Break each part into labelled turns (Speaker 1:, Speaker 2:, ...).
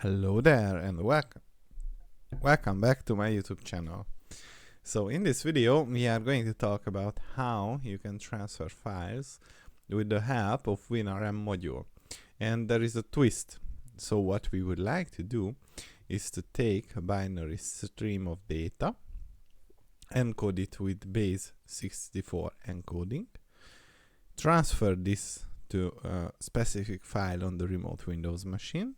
Speaker 1: Hello there and welcome back to my YouTube channel. So in this video we are going to talk about how you can transfer files with the help of Winrm module. And there is a twist. So what we would like to do is to take a binary stream of data, encode it with base64 encoding, transfer this to a specific file on the remote Windows machine,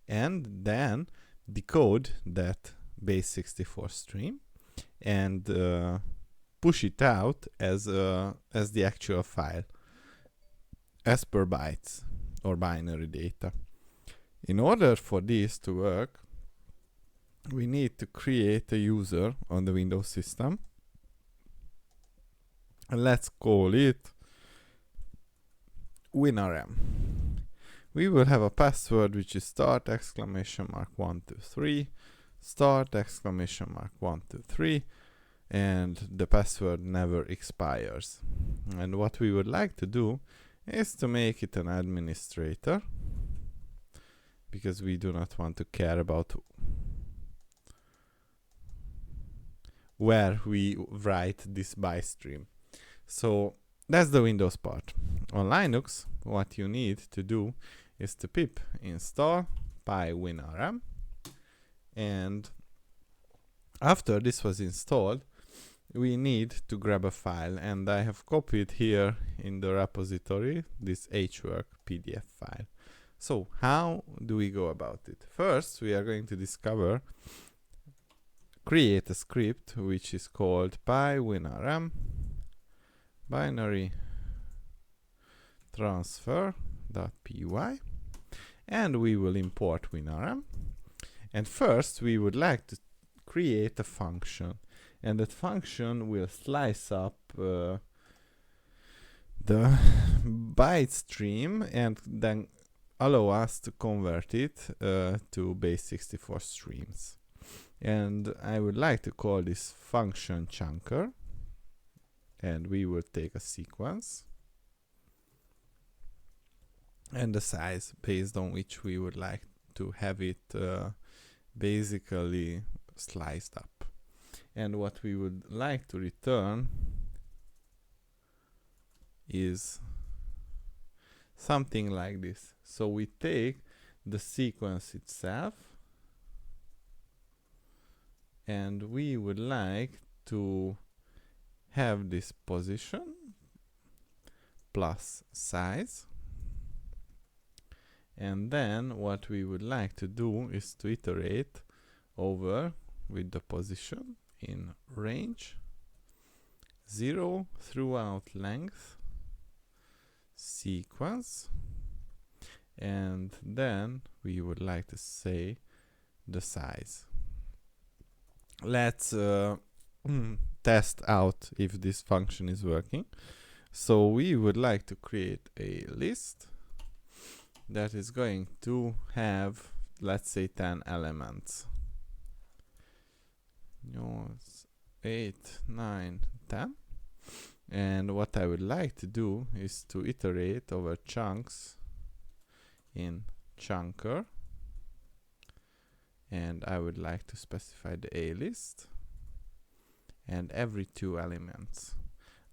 Speaker 1: and then decode that base64 stream and push it out as the actual file as per bytes or binary data. In order for this to work, we need to create a user on the Windows system, and let's call it Winrm. We will have a password which is start !123, start !123, and the password never expires. And what we would like to do is to make it an administrator, because we do not want to care about where we write this by stream. So that's the Windows part. On Linux, what you need to do is to pip install Winrm, and after this was installed, we need to grab a file, and I have copied here in the repository this hwork PDF file. So how do we go about it? First, we are going to create a script which is called Winrm binary transfer.py, and we will import Winrm. And first we would like to create a function, and that function will slice up the byte stream and then allow us to convert it to base64 streams. And I would like to call this function chunker, and we will take a sequence and the size based on which we would like to have it basically sliced up. And what we would like to return is something like this. So we take the sequence itself, and we would like to have this position plus size. And then what we would like to do is to iterate over with the position in range 0 throughout length sequence, and then we would like to say the size. Let's test out if this function is working. So we would like to create a list that is going to have, let's say, 10 elements. 8, 9, 10. And what I would like to do is to iterate over chunks in chunker, and I would like to specify the A list and every 2 elements.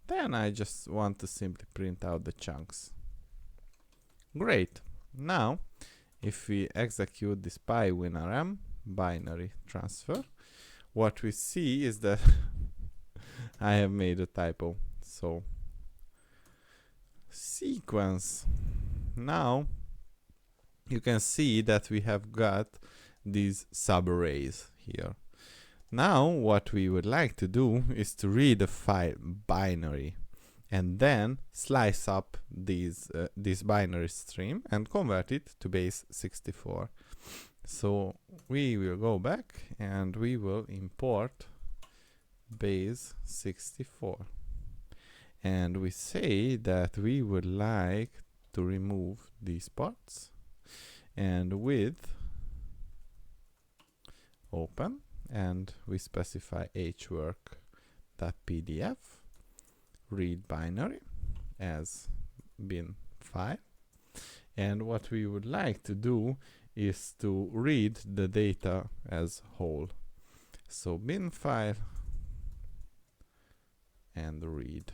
Speaker 1: Then I just want to simply print out the chunks. Great. Now, if we execute this Winrm binary transfer, what we see is that I have made a typo. So, sequence. Now, you can see that we have got these subarrays here. Now, what we would like to do is to read the file binary, and then slice up this binary stream and convert it to base64. So we will go back and we will import base64, and we say that we would like to remove these parts, and with open, and we specify hwork.pdf read binary as bin file. And what we would like to do is to read the data as whole. So bin file and read.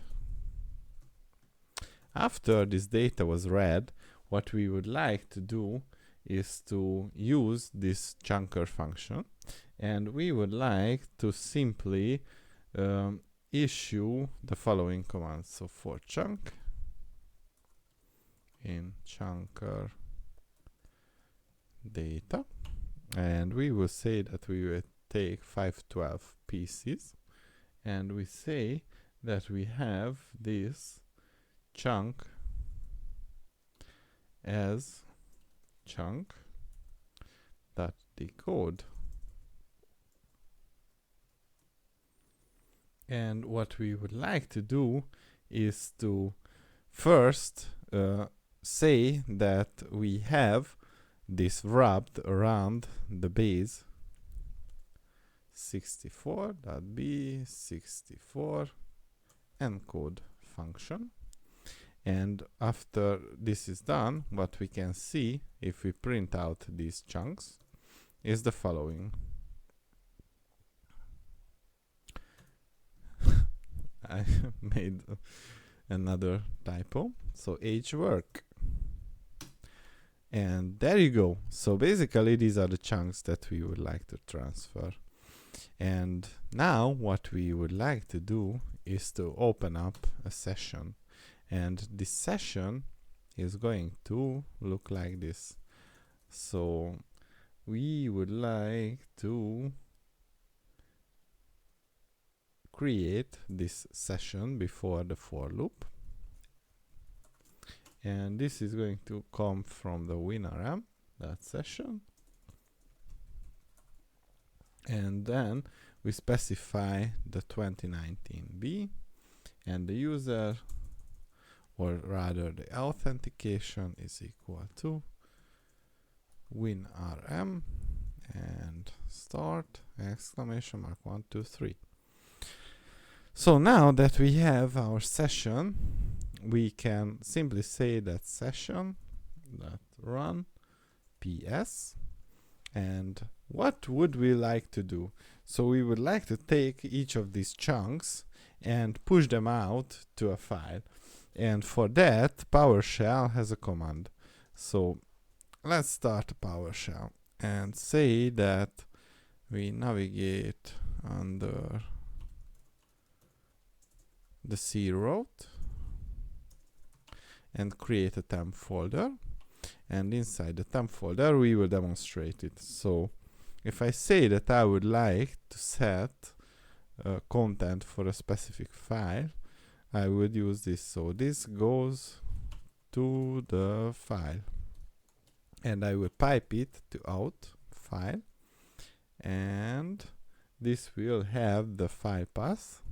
Speaker 1: After this data was read, what we would like to do is to use this chunker function, and we would like to simply issue the following commands. So for chunk in chunker data, and we will say that we will take 512 pieces, and we say that we have this chunk as chunk dot decode. And what we would like to do is to first say that we have this wrapped around the base 64.b64 encode function. And after this is done, what we can see if we print out these chunks is the following. I made another typo. So H work. And there you go. So basically these are the chunks that we would like to transfer. And now what we would like to do is to open up a session. And this session is going to look like this. So we would like to create this session before the for loop. And this is going to come from the Winrm, that session. And then we specify the 2019b, and the user, or rather the authentication, is equal to Winrm and start exclamation mark 1 2 3. So now that we have our session, we can simply say that session that run ps. And what would we like to do? So we would like to take each of these chunks and push them out to a file. And for that, PowerShell has a command. So let's start PowerShell and say that we navigate under the C root and create a temp folder. And inside the temp folder, we will demonstrate it. So if I say that I would like to set content for a specific file, I would use this. So this goes to the file, and I will pipe it to out file, and this will have the file path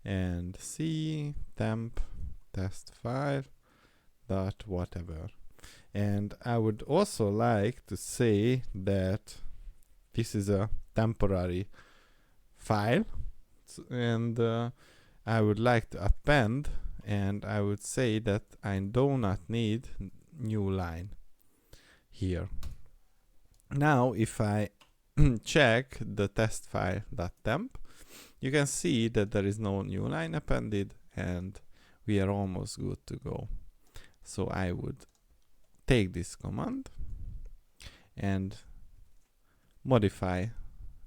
Speaker 1: and C temp test file dot whatever. And I would also like to say that this is a temporary file, and I would like to append, and I would say that I do not need new line here. Now if I check the test file.temp, you can see that there is no new line appended, and we are almost good to go. So I would take this command and modify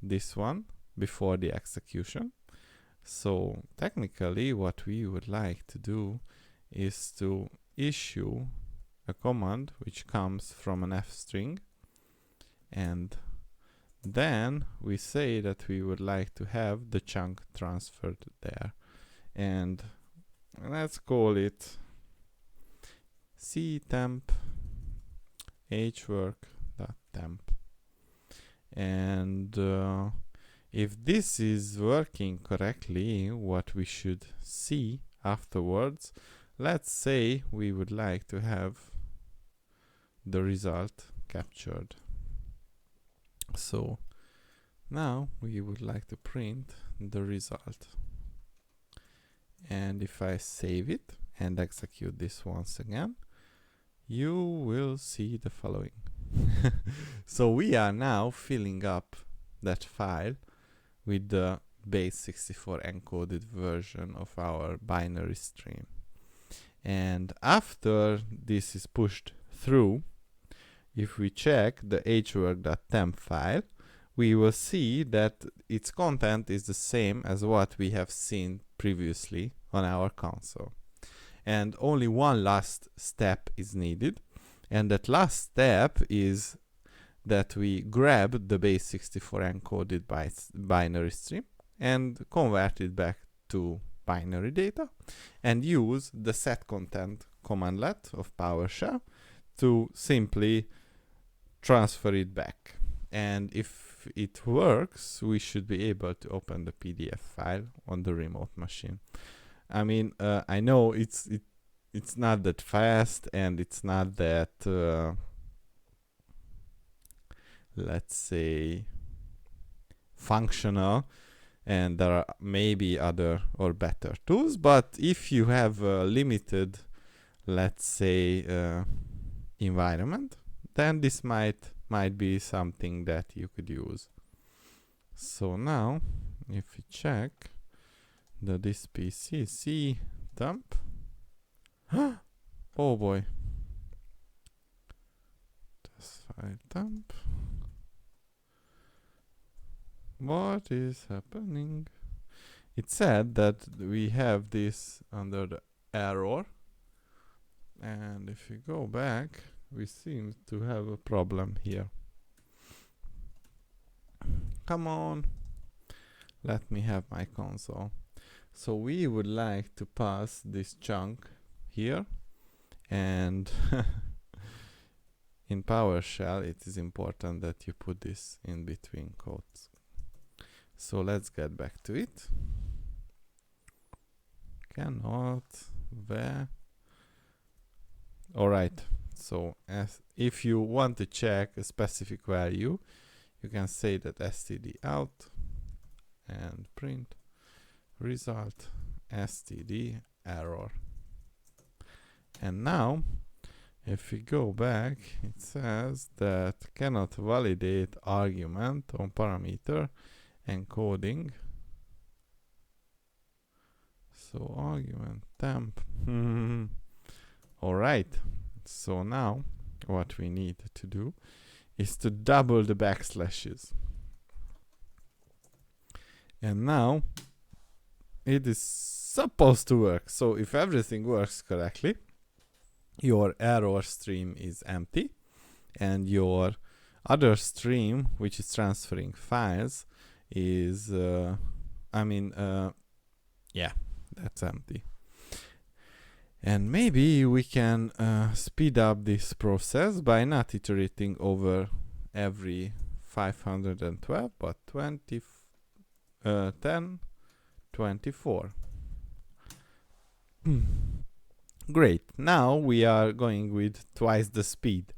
Speaker 1: this one before the execution. So technically what we would like to do is to issue a command which comes from an f string, and then we say that we would like to have the chunk transferred there, and let's call it ctemp hwork.temp. And if this is working correctly, what we should see afterwards, let's say we would like to have the result captured. So now we would like to print the result. And if I save it and execute this once again, you will see the following. So we are now filling up that file with the base64 encoded version of our binary stream. And after this is pushed through, if we check the hwork.temp file, we will see that its content is the same as what we have seen previously on our console. And only one last step is needed. And that last step is that we grab the base64 encoded binary stream and convert it back to binary data and use the setContent commandlet of PowerShell to simply transfer it back. And if it works, we should be able to open the PDF file on the remote machine. I mean, I know it's not that fast and it's not that let's say functional, and there are maybe other or better tools, but if you have a limited, let's say, environment, then this might be something that you could use. So now if we check this PC dump, oh boy, this file dump. What is happening? It said that we have this under the error, and if we go back, we seem to have a problem here. Come on, let me have my console. So we would like to pass this chunk here, and in PowerShell it is important that you put this in between quotes. So let's get back to it. Cannot, where? Alright, so if you want to check a specific value, you can say that std out and print result std error. And now if we go back, it says that cannot validate argument on parameter encoding. So argument temp. Alright, so now what we need to do is to double the backslashes. And now it is supposed to work. So if everything works correctly, your error stream is empty and your other stream, which is transferring files, is yeah, that's empty. And maybe we can speed up this process by not iterating over every 512, but 10, 24. Great. Now we are going with twice the speed.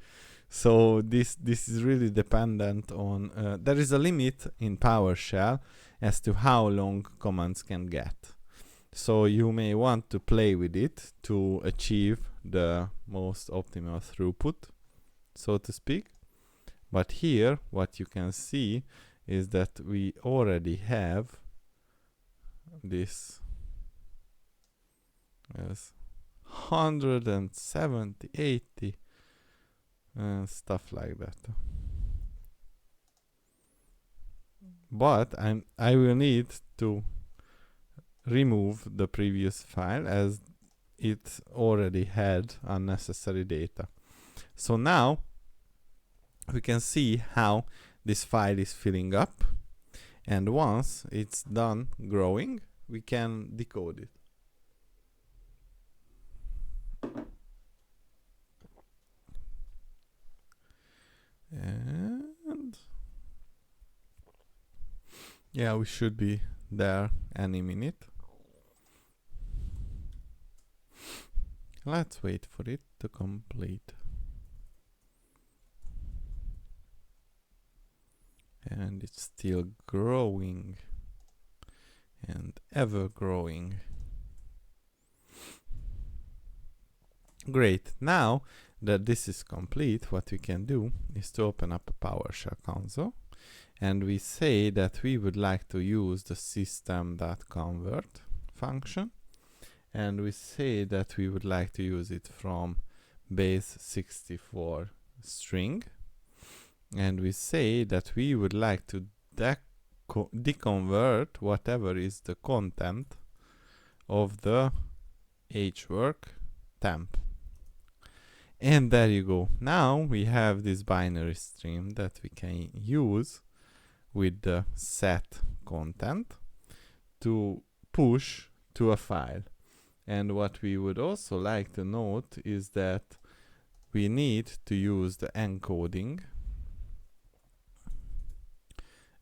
Speaker 1: So this is really dependent on, there is a limit in PowerShell as to how long commands can get. So you may want to play with it to achieve the most optimal throughput, so to speak. But here what you can see is that we already have this as 170, 80 stuff like that. But I will need to remove the previous file as it already had unnecessary data. So now we can see how this file is filling up, and once it's done growing, we can decode it. And yeah, we should be there any minute. Let's wait for it to complete. And it's still growing and ever growing. Great. Now that this is complete, what we can do is to open up a PowerShell console, and we say that we would like to use the system.convert function, and we say that we would like to use it from base64 string, and we say that we would like to deconvert whatever is the content of the hwork temp. And there you go. Now we have this binary stream that we can use with the set content to push to a file. And what we would also like to note is that we need to use the encoding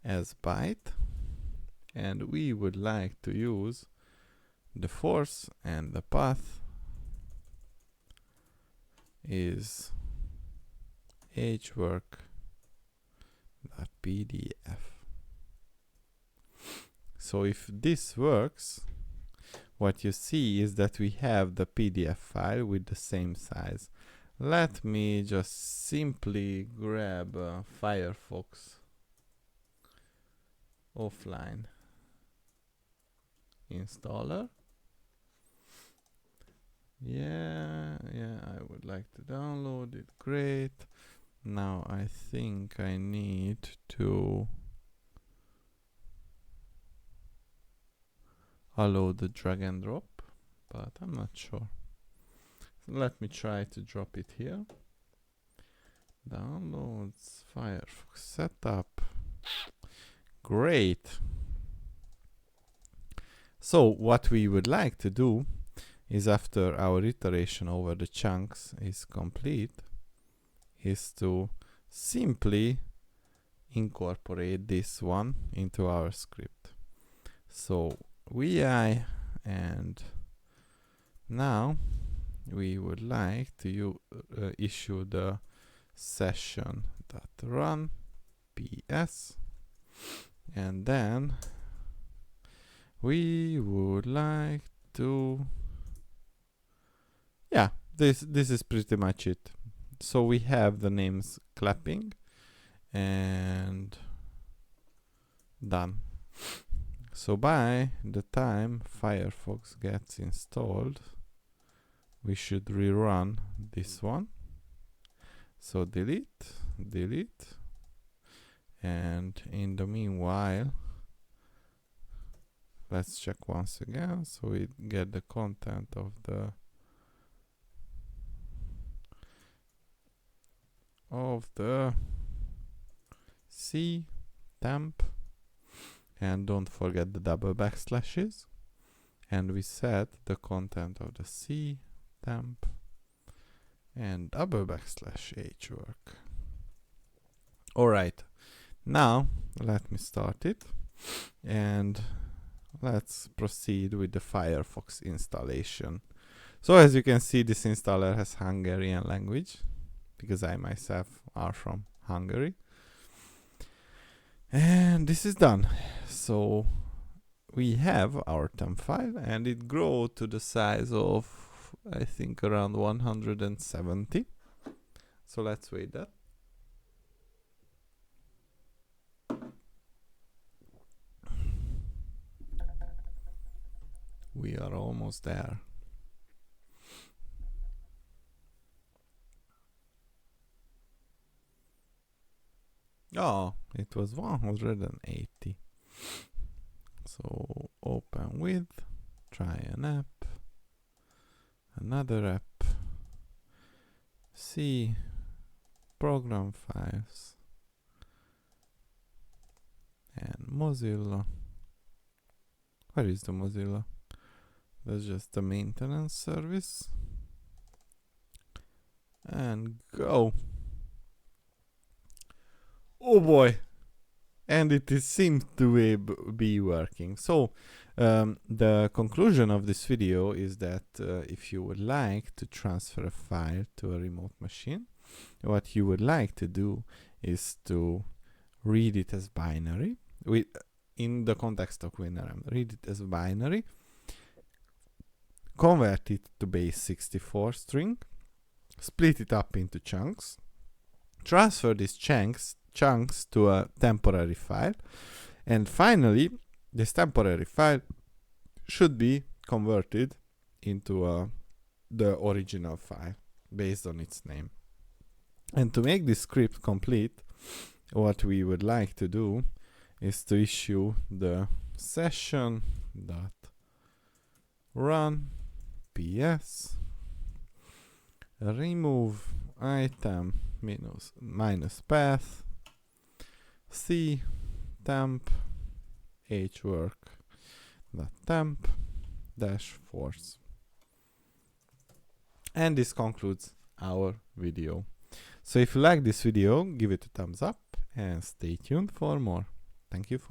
Speaker 1: as byte, and we would like to use the force, and the path is hwork.pdf. So if this works, what you see is that we have the PDF file with the same size. Let me just simply grab a Firefox offline installer. Yeah, I would like to download it. Great. Now I think I need to allow the drag and drop, but I'm not sure. So let me try to drop it here. Downloads, Firefox setup. Great. So what we would like to do is, after our iteration over the chunks is complete, is to simply incorporate this one into our script. So vi, and now we would like to issue the session.run ps, and then we would like to, yeah, this is pretty much it. So we have the names clapping and done. So by the time Firefox gets installed, we should rerun this one. So delete, and in the meanwhile, let's check once again. So we get the content of the C temp, and don't forget the double backslashes, and we set the content of the C temp and double backslash hwork. Alright, now let me start it, and let's proceed with the Firefox installation. So as you can see, this installer has Hungarian language, because I myself are from Hungary. And this is done. So we have our temp file, and it grew to the size of, I think, around 170. So let's wait that. We are almost there. Oh, it was 180. So open with, try an app, another app, see program files, and Mozilla. Where is the Mozilla? That's just the maintenance service. And go. Oh boy, and it seems to be working. So the conclusion of this video is that if you would like to transfer a file to a remote machine, what you would like to do is to read it as binary, in the context of Winrm, read it as binary, convert it to base64 string, split it up into chunks, transfer these chunks to a temporary file, and finally this temporary file should be converted into the original file based on its name. And to make this script complete, what we would like to do is to issue the session.run ps remove item minus path c temp hwork.temp -force. And this concludes our video. So if you like this video, give it a thumbs up and stay tuned for more. Thank you for